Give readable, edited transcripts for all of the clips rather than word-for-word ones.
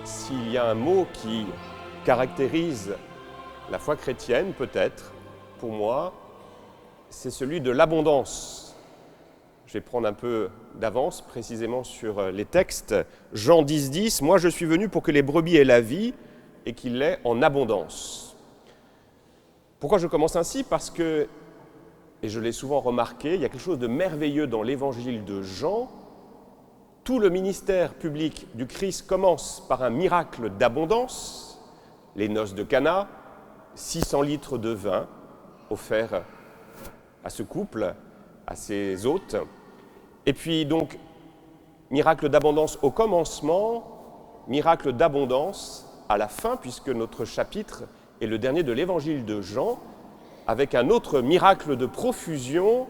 s'il y a un mot qui caractérise la foi chrétienne, peut-être, pour moi, c'est celui de l'abondance. Je vais prendre un peu d'avance précisément sur les textes. Jean 10, 10, « Moi je suis venu pour que les brebis aient la vie et qu'il l'ait en abondance. » Pourquoi je commence ainsi? Parce que, et je l'ai souvent remarqué, il y a quelque chose de merveilleux dans l'évangile de Jean. Tout le ministère public du Christ commence par un miracle d'abondance, les noces de Cana, 600 litres de vin offerts à ce couple, à ses hôtes. Et puis donc, miracle d'abondance au commencement, miracle d'abondance à la fin, puisque notre chapitre est le dernier de l'évangile de Jean, avec un autre miracle de profusion,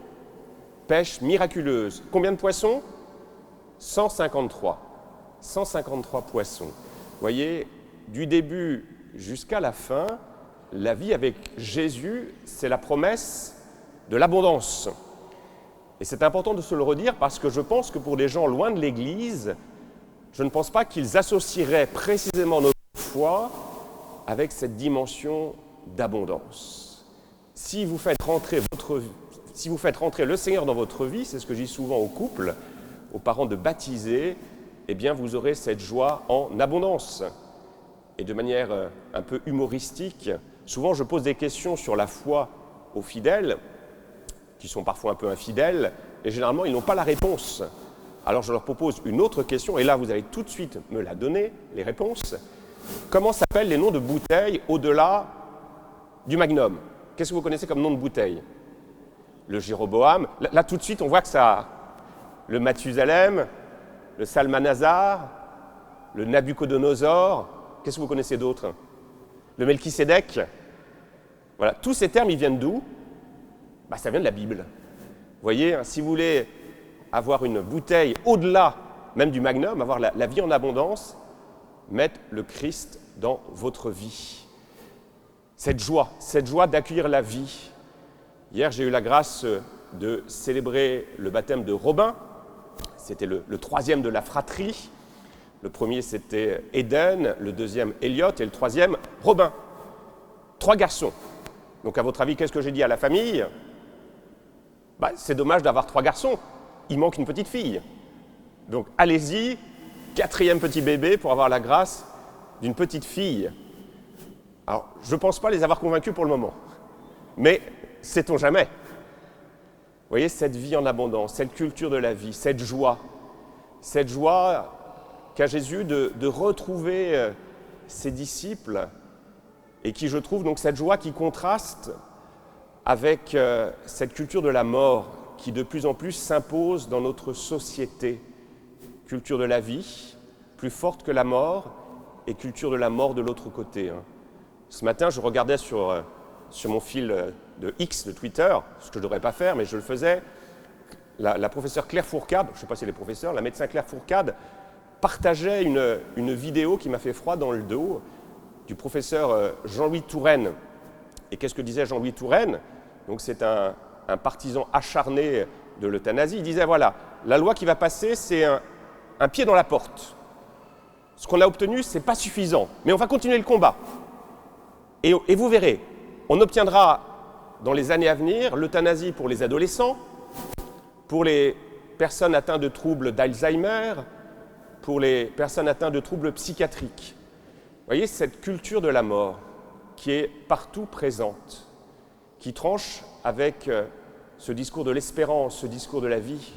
pêche miraculeuse. Combien de poissons? 153. 153 poissons. Vous voyez, du début jusqu'à la fin, la vie avec Jésus, c'est la promesse de l'abondance. Et c'est important de se le redire parce que je pense que pour des gens loin de l'Église, je ne pense pas qu'ils associeraient précisément notre foi avec cette dimension d'abondance. Si vous faites rentrer le Seigneur dans votre vie, c'est ce que je dis souvent aux couples, aux parents de baptiser, eh bien vous aurez cette joie en abondance. Et de manière un peu humoristique, souvent je pose des questions sur la foi aux fidèles, qui sont parfois un peu infidèles, et généralement ils n'ont pas la réponse. Alors je leur propose une autre question, et là vous allez tout de suite me la donner, les réponses. Comment s'appellent les noms de bouteilles au-delà du Magnum? Qu'est-ce que vous connaissez comme nom de bouteille? Le Jéroboam. Là tout de suite on voit que ça... Le Mathusalem, le Salmanazar, le Nabucodonosor. Qu'est-ce que vous connaissez d'autre? Le Melchisédek. Voilà, tous ces termes, ils viennent d'où? Ça vient de la Bible. Vous voyez, si vous voulez avoir une bouteille au-delà même du Magnum, avoir la vie en abondance, mettre le Christ dans votre vie. Cette joie d'accueillir la vie. Hier, j'ai eu la grâce de célébrer le baptême de Robin. C'était le troisième de la fratrie. Le premier, c'était Eden, le deuxième, Elliot, et le troisième, Robin. 3 garçons. Donc, à votre avis, qu'est-ce que j'ai dit à la famille? C'est dommage d'avoir 3 garçons. Il manque une petite fille. Donc, allez-y, 4e petit bébé pour avoir la grâce d'une petite fille. Alors, je ne pense pas les avoir convaincus pour le moment. Mais, sait-on jamais? Vous voyez, cette vie en abondance, cette culture de la vie, cette joie qu'a Jésus de retrouver ses disciples et qui, je trouve, donc cette joie qui contraste avec cette culture de la mort qui de plus en plus s'impose dans notre société. Culture de la vie, plus forte que la mort, et culture de la mort de l'autre côté. Ce matin, je regardais sur mon fil de X, de Twitter, ce que je ne devrais pas faire, mais je le faisais, la professeure Claire Fourcade, je ne sais pas si elle est professeure, la médecin Claire Fourcade, partageait une vidéo qui m'a fait froid dans le dos, du professeur Jean-Louis Touraine. Et qu'est-ce que disait Jean-Louis Touraine? Donc c'est un partisan acharné de l'euthanasie. Il disait, voilà, la loi qui va passer, c'est un pied dans la porte. Ce qu'on a obtenu, ce n'est pas suffisant, mais on va continuer le combat. Et vous verrez, on obtiendra dans les années à venir l'euthanasie pour les adolescents, pour les personnes atteintes de troubles d'Alzheimer, pour les personnes atteintes de troubles psychiatriques. Vous voyez, cette culture de la mort qui est partout présente, qui tranche avec ce discours de l'espérance, ce discours de la vie.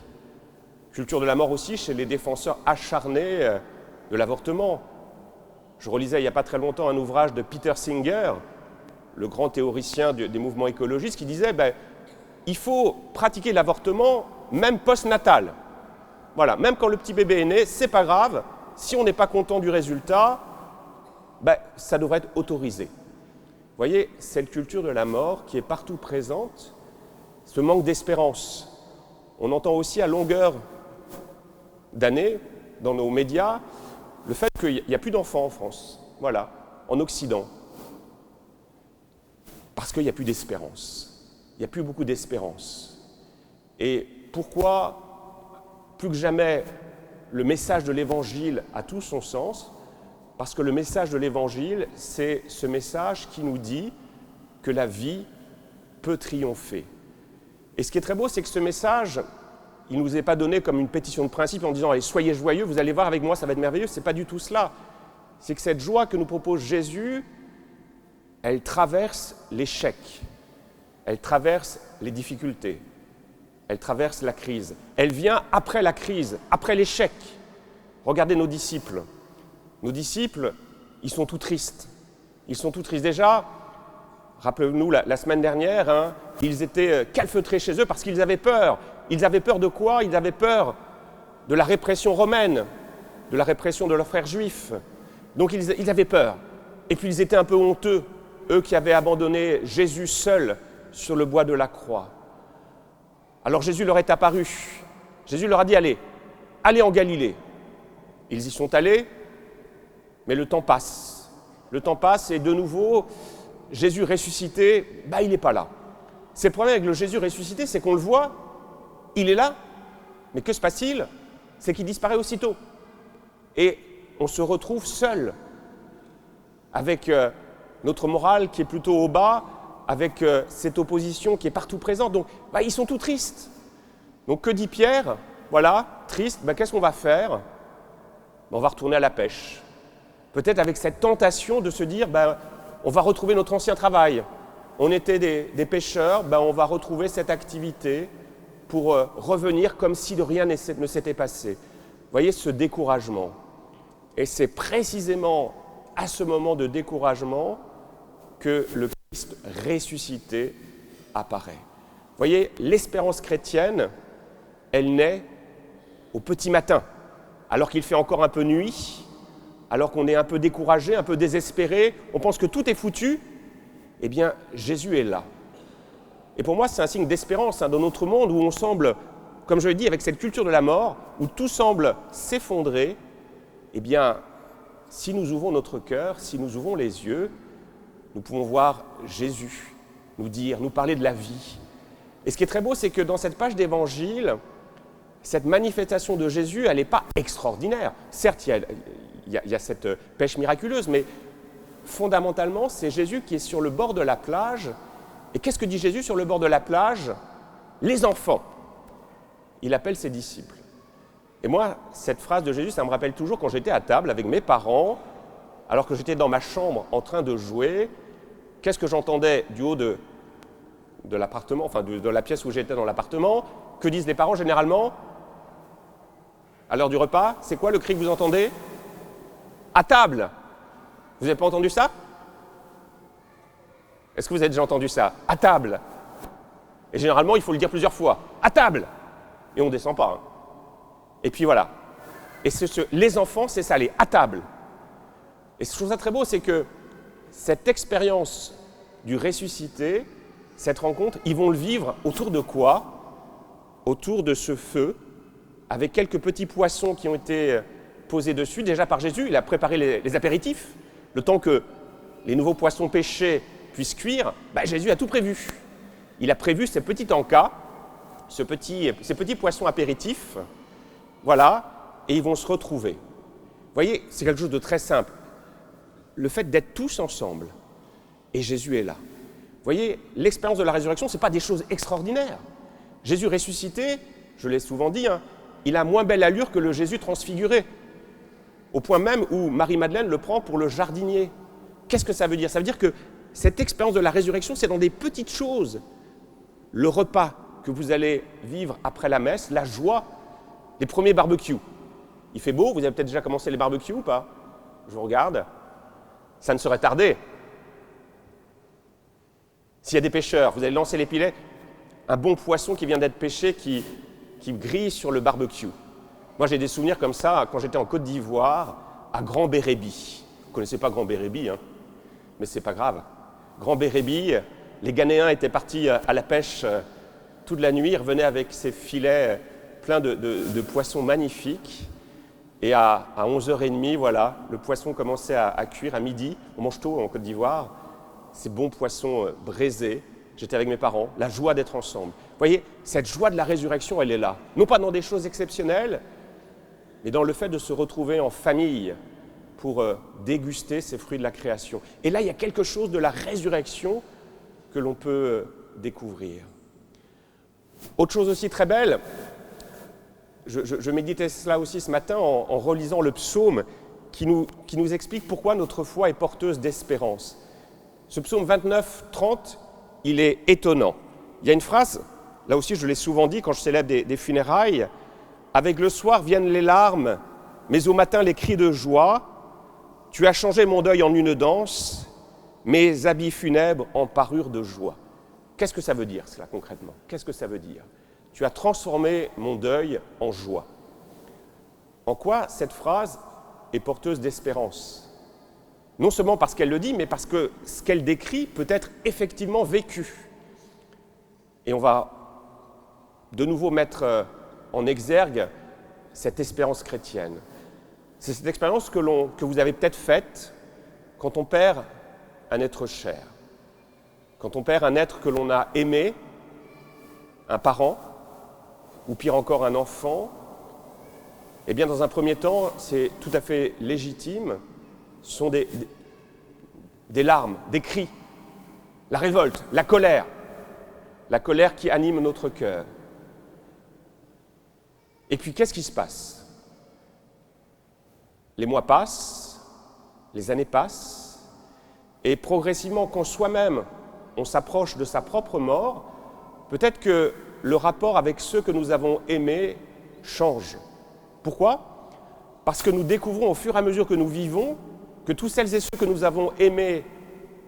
Culture de la mort aussi chez les défenseurs acharnés de l'avortement. Je relisais il n'y a pas très longtemps un ouvrage de Peter Singer, le grand théoricien des mouvements écologistes, qui disait il faut pratiquer l'avortement même post-natal. Voilà, même quand le petit bébé est né, c'est pas grave. Si on n'est pas content du résultat, ça devrait être autorisé. Vous voyez, cette culture de la mort qui est partout présente, ce manque d'espérance. On entend aussi à longueur d'années, dans nos médias, le fait qu'il n'y a plus d'enfants en France, voilà, en Occident. Parce qu'il n'y a plus d'espérance. Il n'y a plus beaucoup d'espérance. Et pourquoi, plus que jamais, le message de l'Évangile a tout son sens? Parce que le message de l'Évangile, c'est ce message qui nous dit que la vie peut triompher. Et ce qui est très beau, c'est que ce message, il ne nous est pas donné comme une pétition de principe en disant « Allez, soyez joyeux, vous allez voir avec moi, ça va être merveilleux ». Ce n'est pas du tout cela. C'est que cette joie que nous propose Jésus, elle traverse l'échec, elle traverse les difficultés, elle traverse la crise. Elle vient après la crise, après l'échec. Regardez nos disciples. Nos disciples, ils sont tout tristes. Ils sont tout tristes. Déjà, rappelez-nous, la semaine dernière, ils étaient calfeutrés chez eux parce qu'ils avaient peur. Ils avaient peur de quoi? Ils avaient peur de la répression romaine, de la répression de leurs frères juifs. Donc ils avaient peur. Et puis ils étaient un peu honteux, eux qui avaient abandonné Jésus seul sur le bois de la croix. Alors Jésus leur est apparu. Jésus leur a dit, allez en Galilée. Ils y sont allés, mais le temps passe. Le temps passe et de nouveau, Jésus ressuscité, il n'est pas là. C'est le problème avec le Jésus ressuscité, c'est qu'on le voit, il est là, mais que se passe-t-il? C'est qu'il disparaît aussitôt. Et on se retrouve seul, avec notre morale qui est plutôt au bas, avec cette opposition qui est partout présente. Donc, ils sont tout tristes. Donc, que dit Pierre? Voilà, triste, qu'est-ce qu'on va faire? On va retourner à la pêche. Peut-être avec cette tentation de se dire, on va retrouver notre ancien travail. On était des pêcheurs, on va retrouver cette activité pour revenir comme si de rien ne s'était passé. Vous voyez ce découragement. Et c'est précisément à ce moment de découragement que le Christ ressuscité apparaît. Vous voyez, l'espérance chrétienne, elle naît au petit matin, alors qu'il fait encore un peu nuit, alors qu'on est un peu découragé, un peu désespéré, on pense que tout est foutu, eh bien, Jésus est là. Et pour moi, c'est un signe d'espérance dans notre monde où on semble, comme je l'ai dit, avec cette culture de la mort, où tout semble s'effondrer, eh bien, si nous ouvrons notre cœur, si nous ouvrons les yeux, nous pouvons voir Jésus nous parler de la vie. Et ce qui est très beau, c'est que dans cette page d'Évangile, cette manifestation de Jésus, elle n'est pas extraordinaire. Certes, il y a cette pêche miraculeuse, mais fondamentalement, c'est Jésus qui est sur le bord de la plage. Et qu'est-ce que dit Jésus sur le bord de la plage? Les enfants. Il appelle ses disciples. Et moi, cette phrase de Jésus, ça me rappelle toujours quand j'étais à table avec mes parents, alors que j'étais dans ma chambre en train de jouer. Qu'est-ce que j'entendais du haut de l'appartement, enfin de la pièce où j'étais dans l'appartement? Que disent les parents généralement à l'heure du repas? C'est quoi le cri que vous entendez? À table! Vous n'avez pas entendu ça? Est-ce que vous avez déjà entendu ça? À table! Et généralement, il faut le dire plusieurs fois. À table! Et on ne descend pas. Et puis voilà. Et les enfants, c'est ça, les à table. Et ce que je trouve ça très beau, c'est que cette expérience du ressuscité, cette rencontre, ils vont le vivre autour de quoi? Autour de ce feu, avec quelques petits poissons qui ont été posés dessus, déjà par Jésus. Il a préparé les apéritifs, le temps que les nouveaux poissons pêchés puissent cuire. Jésus a tout prévu. Il a prévu ces petits encas, ces petits poissons apéritifs, voilà, et ils vont se retrouver. Vous voyez, c'est quelque chose de très simple. Le fait d'être tous ensemble, et Jésus est là. Vous voyez, l'expérience de la résurrection, ce n'est pas des choses extraordinaires. Jésus ressuscité, je l'ai souvent dit, il a moins belle allure que le Jésus transfiguré, au point même où Marie-Madeleine le prend pour le jardinier. Qu'est-ce que ça veut dire? Ça veut dire que cette expérience de la résurrection, c'est dans des petites choses. Le repas que vous allez vivre après la messe, la joie, les premiers barbecues. Il fait beau, vous avez peut-être déjà commencé les barbecues ou pas? Je vous regarde. Ça ne serait tardé. S'il y a des pêcheurs, vous allez lancer les pilets, un bon poisson qui vient d'être pêché, qui grille sur le barbecue. Moi, j'ai des souvenirs comme ça quand j'étais en Côte d'Ivoire, à Grand Bérébi. Vous ne connaissez pas Grand Bérébi, mais c'est pas grave. Grand Bérébi, les Ghanéens étaient partis à la pêche toute la nuit, ils revenaient avec ces filets pleins de poissons magnifiques. Et à 11h30, voilà, le poisson commençait à cuire à midi. On mange tôt en Côte d'Ivoire. Ces bons poissons braisés. J'étais avec mes parents. La joie d'être ensemble. Vous voyez, cette joie de la résurrection, elle est là. Non pas dans des choses exceptionnelles, mais dans le fait de se retrouver en famille pour déguster ces fruits de la création. Et là, il y a quelque chose de la résurrection que l'on peut découvrir. Autre chose aussi très belle, je méditais cela aussi ce matin en relisant le psaume qui nous explique pourquoi notre foi est porteuse d'espérance. Ce psaume 29, 30, il est étonnant. Il y a une phrase, là aussi je l'ai souvent dit quand je célèbre des funérailles, « Avec le soir viennent les larmes, mais au matin les cris de joie. Tu as changé mon deuil en une danse, mes habits funèbres en parure de joie. » Qu'est-ce que ça veut dire, cela, concrètement? Qu'est-ce que ça veut dire? Tu as transformé mon deuil en joie. En quoi cette phrase est porteuse d'espérance? Non seulement parce qu'elle le dit, mais parce que ce qu'elle décrit peut être effectivement vécu. Et on va de nouveau mettre en exergue cette espérance chrétienne. C'est cette expérience que vous avez peut-être faite quand on perd un être cher, quand on perd un être que l'on a aimé, un parent, ou pire encore un enfant. Eh bien, dans un premier temps, c'est tout à fait légitime. Ce sont des larmes, des cris, la révolte, la colère qui anime notre cœur. Et puis, qu'est-ce qui se passe? Les mois passent, les années passent, et progressivement, quand soi-même, on s'approche de sa propre mort, peut-être que le rapport avec ceux que nous avons aimés change. Pourquoi? Parce que nous découvrons au fur et à mesure que nous vivons que tous celles et ceux que nous avons aimés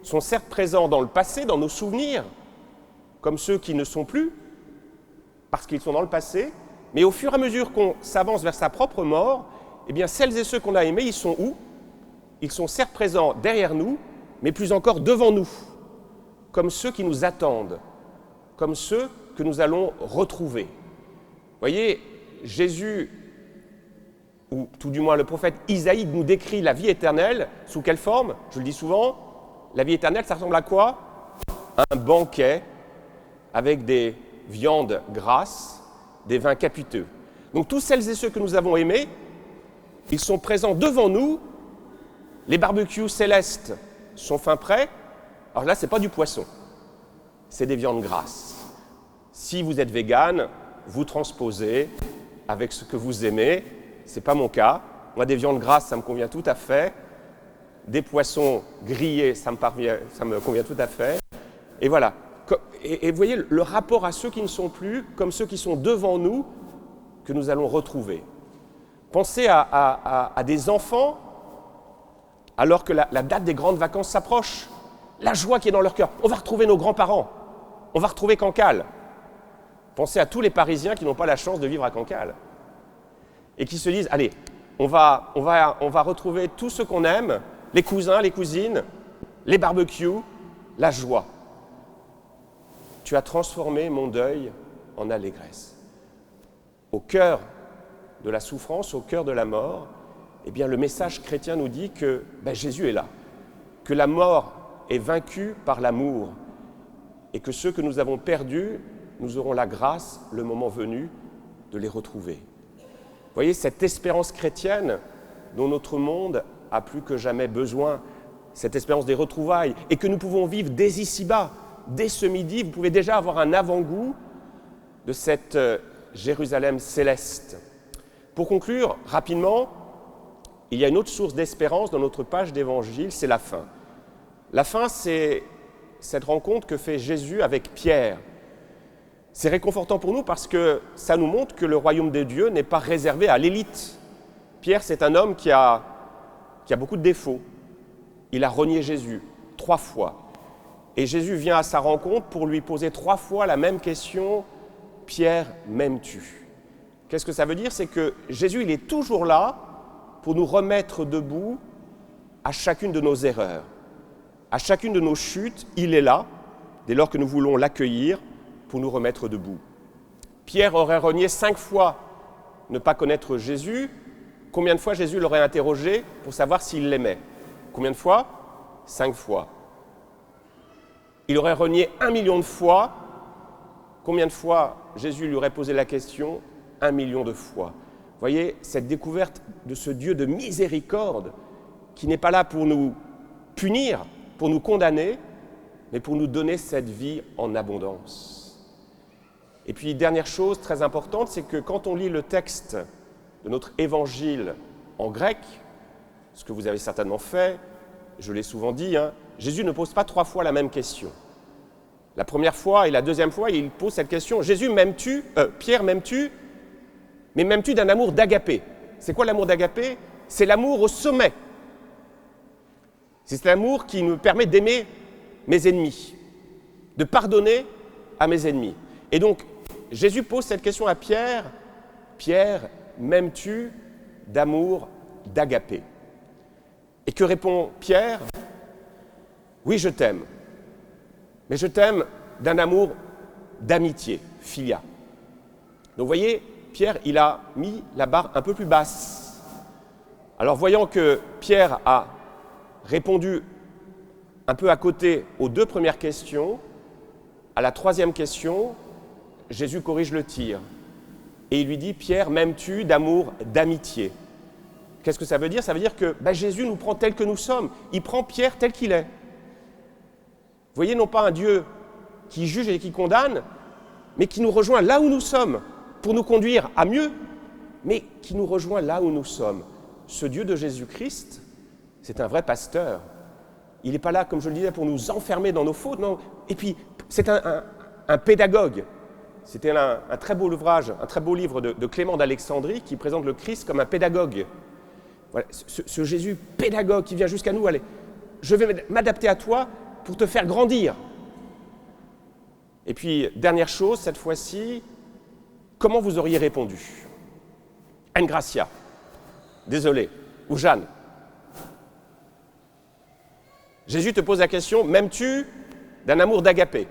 sont certes présents dans le passé, dans nos souvenirs, comme ceux qui ne sont plus, parce qu'ils sont dans le passé, mais au fur et à mesure qu'on s'avance vers sa propre mort, eh bien celles et ceux qu'on a aimés, ils sont où? Ils sont certes présents derrière nous, mais plus encore devant nous, comme ceux qui nous attendent, comme ceux que nous allons retrouver. Vous voyez, Jésus, ou tout du moins le prophète Isaïe, nous décrit la vie éternelle. Sous quelle forme? Je le dis souvent, la vie éternelle, ça ressemble à quoi? Un banquet avec des viandes grasses, des vins capiteux. Donc tous celles et ceux que nous avons aimés, ils sont présents devant nous. Les barbecues célestes sont fin prêts. Alors là, ce n'est pas du poisson, c'est des viandes grasses. Si vous êtes végane, vous transposez avec ce que vous aimez. Ce n'est pas mon cas. Moi, des viandes grasses, ça me convient tout à fait. Des poissons grillés, ça me convient tout à fait. Et voilà. Et vous voyez le rapport à ceux qui ne sont plus, comme ceux qui sont devant nous, que nous allons retrouver. Pensez à des enfants, alors que la date des grandes vacances s'approche. La joie qui est dans leur cœur. On va retrouver nos grands-parents. On va retrouver Cancale. Pensez à tous les Parisiens qui n'ont pas la chance de vivre à Cancale et qui se disent, allez, on va retrouver tout ce qu'on aime, les cousins, les cousines, les barbecues, la joie. Tu as transformé mon deuil en allégresse. Au cœur de la souffrance, au cœur de la mort, eh bien, le message chrétien nous dit que Jésus est là, que la mort est vaincue par l'amour et que ceux que nous avons perdus, nous aurons la grâce, le moment venu, de les retrouver. Vous voyez, cette espérance chrétienne dont notre monde a plus que jamais besoin, cette espérance des retrouvailles, et que nous pouvons vivre dès ici-bas, dès ce midi, vous pouvez déjà avoir un avant-goût de cette Jérusalem céleste. Pour conclure, rapidement, il y a une autre source d'espérance dans notre page d'évangile, c'est la fin. La fin, c'est cette rencontre que fait Jésus avec Pierre. C'est réconfortant pour nous parce que ça nous montre que le royaume de Dieu n'est pas réservé à l'élite. Pierre, c'est un homme qui a beaucoup de défauts. Il a renié Jésus 3 fois. Et Jésus vient à sa rencontre pour lui poser 3 fois la même question. Pierre, m'aimes-tu? Qu'est-ce que ça veut dire? C'est que Jésus, il est toujours là pour nous remettre debout à chacune de nos erreurs. À chacune de nos chutes, il est là, dès lors que nous voulons l'accueillir, pour nous remettre debout. Pierre aurait renié 5 fois ne pas connaître Jésus. Combien de fois Jésus l'aurait interrogé pour savoir s'il l'aimait? Combien de fois? 5 fois. Il aurait renié 1 million de fois. Combien de fois Jésus lui aurait posé la question? 1 million de fois. Vous voyez, cette découverte de ce Dieu de miséricorde qui n'est pas là pour nous punir, pour nous condamner, mais pour nous donner cette vie en abondance. Et puis, dernière chose très importante, c'est que quand on lit le texte de notre évangile en grec, ce que vous avez certainement fait, je l'ai souvent dit, Jésus ne pose pas 3 fois la même question. La première fois et la deuxième fois, il pose cette question, Jésus, m'aimes-tu, Pierre, m'aimes-tu, mais m'aimes-tu d'un amour d'agapé? C'est quoi l'amour d'agapé? C'est l'amour au sommet. C'est l'amour qui me permet d'aimer mes ennemis, de pardonner à mes ennemis. Et donc, Jésus pose cette question à Pierre, Pierre, m'aimes-tu d'amour d'agapé? Et que répond Pierre? Oui, je t'aime. Mais je t'aime d'un amour d'amitié, philia. Donc vous voyez, Pierre, il a mis la barre un peu plus basse. Alors voyant que Pierre a répondu un peu à côté aux 2 premières questions, à la 3e question, Jésus corrige le tir. Et il lui dit, Pierre, m'aimes-tu d'amour d'amitié? Qu'est-ce que ça veut dire? Ça veut dire que Jésus nous prend tel que nous sommes. Il prend Pierre tel qu'il est. Vous voyez, non pas un Dieu qui juge et qui condamne, mais qui nous rejoint là où nous sommes, pour nous conduire à mieux, mais qui nous rejoint là où nous sommes. Ce Dieu de Jésus-Christ, c'est un vrai pasteur. Il n'est pas là, comme je le disais, pour nous enfermer dans nos fautes, non. Et puis, c'est un pédagogue. C'était un très beau ouvrage, un très beau livre de Clément d'Alexandrie qui présente le Christ comme un pédagogue. Voilà, ce Jésus pédagogue qui vient jusqu'à nous, allez, je vais m'adapter à toi pour te faire grandir. Et puis, dernière chose, cette fois-ci, comment vous auriez répondu? Anne Gracia, désolé, ou Jeanne. Jésus te pose la question, m'aimes-tu d'un amour d'agapé?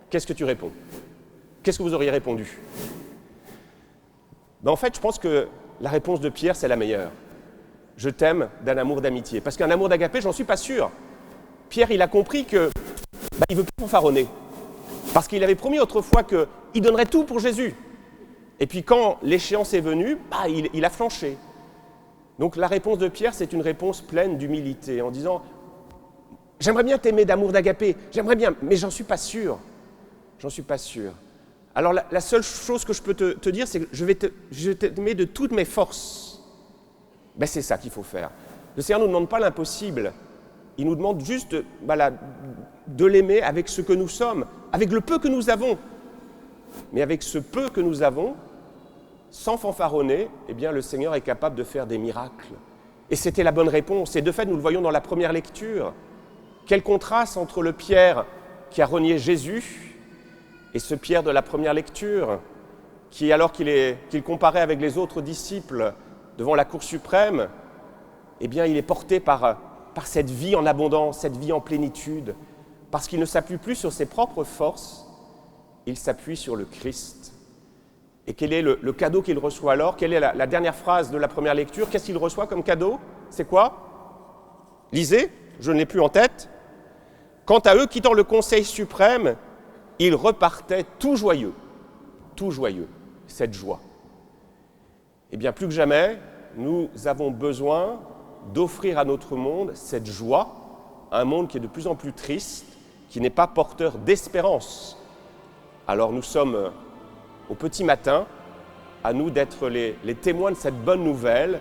Qu'est-ce que tu réponds? Qu'est-ce que vous auriez répondu? En fait, je pense que la réponse de Pierre, c'est la meilleure. Je t'aime d'un amour d'amitié. Parce qu'un amour d'agapé, j'en suis pas sûr. Pierre, il a compris que il veut plus fanfaronner. Parce qu'il avait promis autrefois qu'il donnerait tout pour Jésus. Et puis quand l'échéance est venue, il a flanché. Donc la réponse de Pierre, c'est une réponse pleine d'humilité, en disant « J'aimerais bien t'aimer d'amour d'agapé, j'aimerais bien, mais j'en suis pas sûr. J'en suis pas sûr. » Alors la seule chose que je peux te dire, c'est que je vais t'aimer de toutes mes forces. C'est ça qu'il faut faire. Le Seigneur ne nous demande pas l'impossible. Il nous demande juste de l'aimer avec ce que nous sommes, avec le peu que nous avons. Mais avec ce peu que nous avons, sans fanfaronner, le Seigneur est capable de faire des miracles. Et c'était la bonne réponse. Et de fait, nous le voyons dans la première lecture. Quel contraste entre le Pierre qui a renié Jésus et ce Pierre de la première lecture, qui, alors qu'il comparait avec les autres disciples devant la Cour suprême, il est porté par cette vie en abondance, cette vie en plénitude, parce qu'il ne s'appuie plus sur ses propres forces, il s'appuie sur le Christ. Et quel est le cadeau qu'il reçoit alors? Quelle est la dernière phrase de la première lecture? Qu'est-ce qu'il reçoit comme cadeau? C'est quoi? Lisez, je ne l'ai plus en tête. Quant à eux, quittant le Conseil suprême, ils repartaient tout joyeux, cette joie. Plus que jamais, nous avons besoin d'offrir à notre monde cette joie, un monde qui est de plus en plus triste, qui n'est pas porteur d'espérance. Alors nous sommes au petit matin, à nous d'être les témoins de cette bonne nouvelle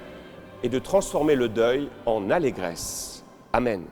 et de transformer le deuil en allégresse. Amen.